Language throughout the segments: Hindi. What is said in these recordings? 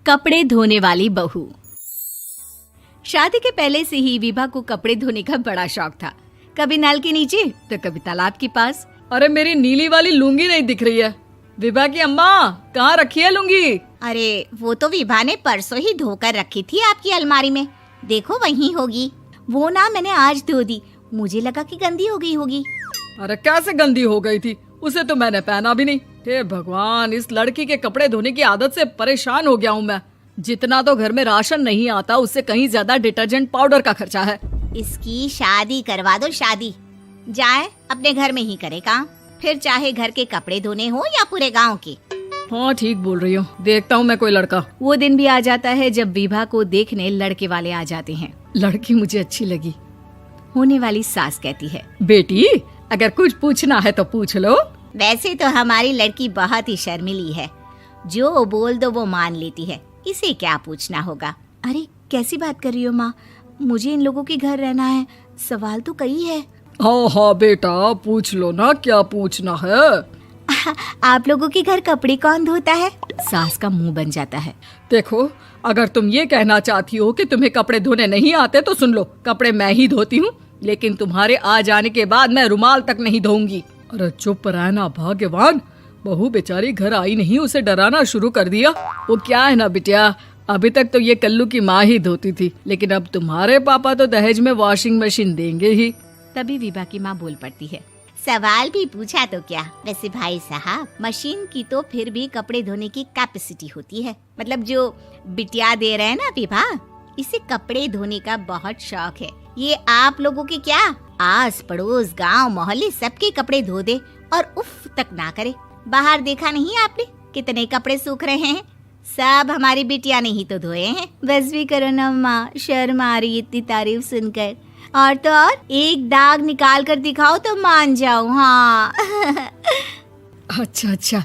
कपड़े धोने वाली बहू। शादी के पहले से ही विभा को कपड़े धोने का बड़ा शौक था। कभी नल के नीचे तो कभी तालाब के पास। अरे मेरी नीली वाली लुंगी नहीं दिख रही है। विभा की अम्मा, कहाँ रखी है लुंगी? अरे वो तो विभा ने परसों ही धोकर रखी थी आपकी अलमारी में, देखो वहीं होगी। वो ना मैंने आज धो दी, मुझे लगा कि गंदी हो गई होगी। अरे कैसे गंदी हो गई थी? उसे तो मैंने पहना भी नहीं। हे भगवान, इस लड़की के कपड़े धोने की आदत से परेशान हो गया हूँ मैं। जितना तो घर में राशन नहीं आता, उससे कहीं ज्यादा डिटर्जेंट पाउडर का खर्चा है। इसकी शादी करवा दो, शादी जाए अपने घर में ही करे काम, फिर चाहे घर के कपड़े धोने हो या पूरे गांव के। हाँ ठीक बोल रही हूँ, देखता हूँ मैं कोई लड़का। वो दिन भी आ जाता है जब विभा को देखने लड़के वाले आ जाते हैं। लड़की मुझे अच्छी लगी। होने वाली सास कहती है, बेटी अगर कुछ पूछना है तो पूछ लो। वैसे तो हमारी लड़की बहुत ही शर्मीली है, जो बोल दो वो मान लेती है, इसे क्या पूछना होगा। अरे कैसी बात कर रही हो माँ, मुझे इन लोगों के घर रहना है, सवाल तो कई है। हाँ हाँ बेटा, पूछ लो ना, क्या पूछना है। आप लोगों के घर कपड़े कौन धोता है? सास का मुंह बन जाता है। देखो, अगर तुम ये कहना चाहती हो कि तुम्हें कपड़े धोने नहीं आते तो सुन लो, कपड़े मैं ही धोती हूँ, लेकिन तुम्हारे आ जाने के बाद मैं रुमाल तक नहीं धोऊंगी। अरे चुप रहना भाग्यवान, बहू बेचारी घर आई नहीं, उसे डराना शुरू कर दिया। वो क्या है ना बिटिया, अभी तक तो ये कल्लू की माँ ही धोती थी, लेकिन अब तुम्हारे पापा तो दहेज में वॉशिंग मशीन देंगे ही। तभी विभा की माँ बोल पड़ती है, सवाल भी पूछा तो क्या। वैसे भाई साहब, मशीन की तो फिर भी कपड़े धोने की कैपेसिटी होती है। मतलब जो बिटिया दे रहे हैं ना विभा, इसे कपड़े धोने का बहुत शौक है। ये आप लोगों के क्या, आस पड़ोस गांव मोहल्ले सबके कपड़े धो दे और उफ तक ना करे। बाहर देखा नहीं आपने कितने कपड़े सूख रहे हैं? सब हमारी बिटिया ने ही तो धोए हैं। बस भी करो ना माँ, शर्म आ रही इतनी तारीफ सुनकर। और तो और एक दाग निकाल कर दिखाओ तो मान जाऊं। हाँ अच्छा,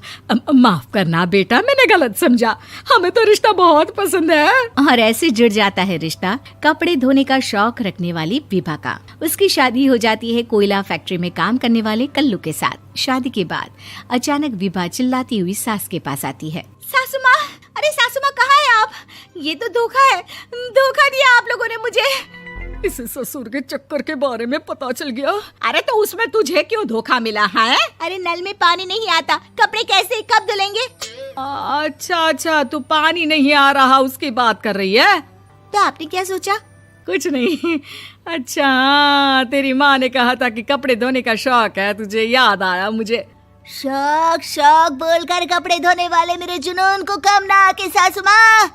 माफ करना बेटा, मैंने गलत समझा। हमें तो रिश्ता बहुत पसंद है। और ऐसे जुड़ जाता है रिश्ता कपड़े धोने का शौक रखने वाली विभा का। उसकी शादी हो जाती है कोयला फैक्ट्री में काम करने वाले कल्लू के साथ। शादी के बाद अचानक विभा चिल्लाती हुई सास के पास आती है। सासू माँ, अरे सासू माँ कहाँ है आप? ये तो धोखा है, धोखा दिया आप लोगों ने मुझे। इसे ससुर के चक्कर के बारे में पता चल गया। अरे तो उसमें तुझे क्यों धोखा मिला है? अरे नल में पानी नहीं आता, कपड़े कैसे कब धुलेंगे? अच्छा, तू पानी नहीं आ रहा उसकी बात कर रही है। तो आपने क्या सोचा? कुछ नहीं। अच्छा, तेरी माँ ने कहा था कि कपड़े धोने का शौक है तुझे, याद आया मुझे। शौक बोलकर कपड़े धोने वाले मेरे जुनून को कम ना आके सासू माँ,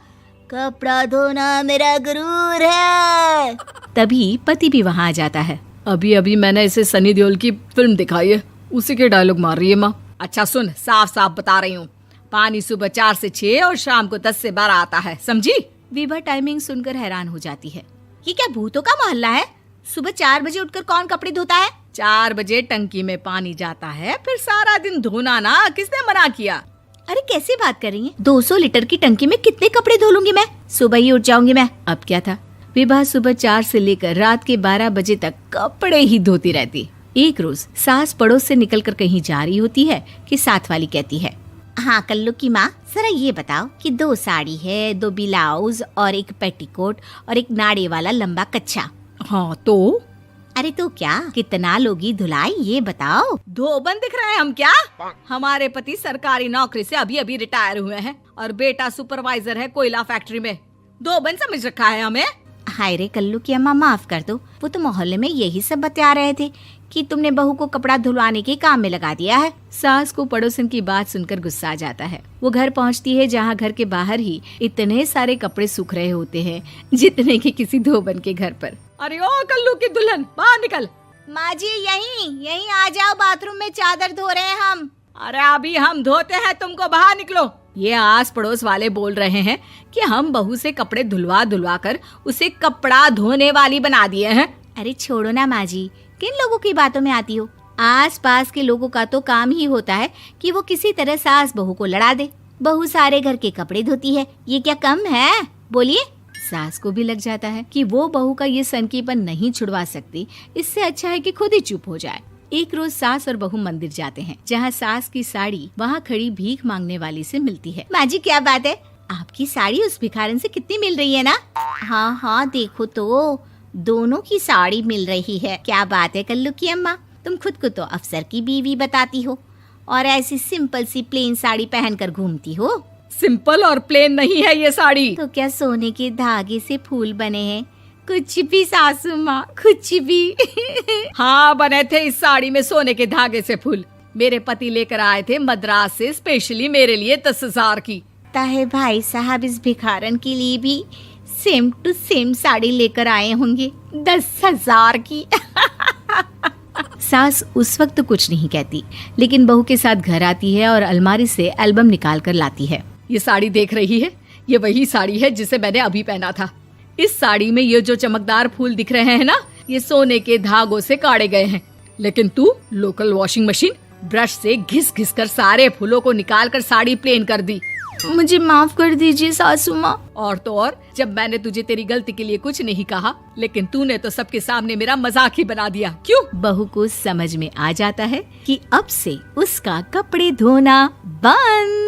कपड़ा धोना मेरा गुरूर है। तभी पति भी वहाँ आ जाता है। अभी मैंने इसे सनी देओल की फिल्म दिखाई है, उसी के डायलॉग मार रही है माँ। अच्छा सुन, साफ साफ बता रही हूँ, पानी सुबह 4 से 6 और शाम को 10 से 12 आता है, समझी? विभा टाइमिंग सुनकर हैरान हो जाती है। ये क्या भूतों का मोहल्ला है? सुबह 4 बजे उठकर कौन कपड़े धोता है? 4 बजे टंकी में पानी जाता है, फिर सारा दिन धोना ना, किसने मना किया? अरे कैसी बात कर रही हैं? 200 लीटर की टंकी में कितने कपड़े धो लूंगी मैं? सुबह ही उठ जाऊंगी मैं। अब क्या था, विभा सुबह 4 से लेकर रात के 12 बजे तक कपड़े ही धोती रहती। एक रोज सास पड़ोस से निकलकर कहीं जा रही होती है कि साथ वाली कहती है, हाँ कल्लू की माँ, जरा ये बताओ कि 2 साड़ी है, 2 ब्लाउज और एक पेटीकोट और एक नाड़े वाला लंबा कच्छा। हाँ तो? अरे तो क्या, कितना लोगी धुलाई ये बताओ। धोबन दिख रहे हैं हम क्या? हमारे पति सरकारी नौकरी से अभी रिटायर हुए हैं और बेटा सुपरवाइजर है कोयला फैक्ट्री में। धोबन समझ रखा है हमें? हाय रे कल्लू की अम्मा, माफ कर दो, वो तो मोहल्ले में यही सब बता रहे थे कि तुमने बहू को कपड़ा धुलवाने के काम में लगा दिया है। सास को पड़ोसन की बात सुनकर गुस्सा आ जाता है। वो घर पहुंचती है जहां घर के बाहर ही इतने सारे कपड़े सूख रहे होते हैं जितने कि किसी धोबन के घर पर। अरे ओ कल्लू की दुल्हन, बाहर निकल। माँ जी यहीं आ जाओ, बाथरूम में चादर धो रहे हैं हम। अरे अभी हम धोते हैं, तुमको बाहर निकलो। ये आस पड़ोस वाले बोल रहे हैं कि हम बहू से कपड़े धुलवा कर उसे कपड़ा धोने वाली बना दिए हैं। अरे छोड़ो ना माँ जी, किन लोगों की बातों में आती हो? आस पास के लोगों का तो काम ही होता है कि वो किसी तरह सास बहू को लड़ा दे। बहू सारे घर के कपड़े धोती है, ये क्या कम है? बोलिए। सास को भी लग जाता है कि वो बहू का ये सनकीपन नहीं छुड़वा सकती, इससे अच्छा है कि खुद ही चुप हो जाए। एक रोज सास और बहू मंदिर जाते हैं, जहाँ सास की साड़ी वहाँ खड़ी भीख मांगने वाली से मिलती है। माँ जी क्या बात है, आपकी साड़ी उस भिखारन से कितनी मिल रही है ना? हाँ हाँ देखो तो, दोनों की साड़ी मिल रही है। क्या बात है कल्लू की अम्मा, तुम खुद को तो अफसर की बीवी बताती हो और ऐसी सिंपल सी प्लेन साड़ी पहनकर घूमती हो। सिंपल और प्लेन नहीं है ये साड़ी। तो क्या सोने के धागे से फूल बने हैं? कुछ भी सासू माँ, कुछ भी। हाँ बने थे इस साड़ी में सोने के धागे से फूल। मेरे पति लेकर आए थे मद्रास से स्पेशली मेरे लिए 10,000 की। ताहे भाई साहब इस भिखारन के लिए भी सेम टू सेम साड़ी लेकर आए होंगे 10,000 की। सास उस वक्त तो कुछ नहीं कहती, लेकिन बहू के साथ घर आती है और अलमारी से एल्बम निकाल कर लाती है। ये साड़ी देख रही है, ये वही साड़ी है जिसे मैंने अभी पहना था। इस साड़ी में ये जो चमकदार फूल दिख रहे हैं ना, ये सोने के धागों से काढ़े गए हैं। लेकिन तू लोकल वॉशिंग मशीन ब्रश से घिस घिस कर सारे फूलों को निकाल कर साड़ी प्लेन कर दी। मुझे माफ कर दीजिए सासू माँ। और तो और, जब मैंने तुझे तेरी गलती के लिए कुछ नहीं कहा, लेकिन तूने तो सबके सामने मेरा मजाक ही बना दिया। क्यों? बहू को समझ में आ जाता है कि अब से उसका कपड़े धोना बंद।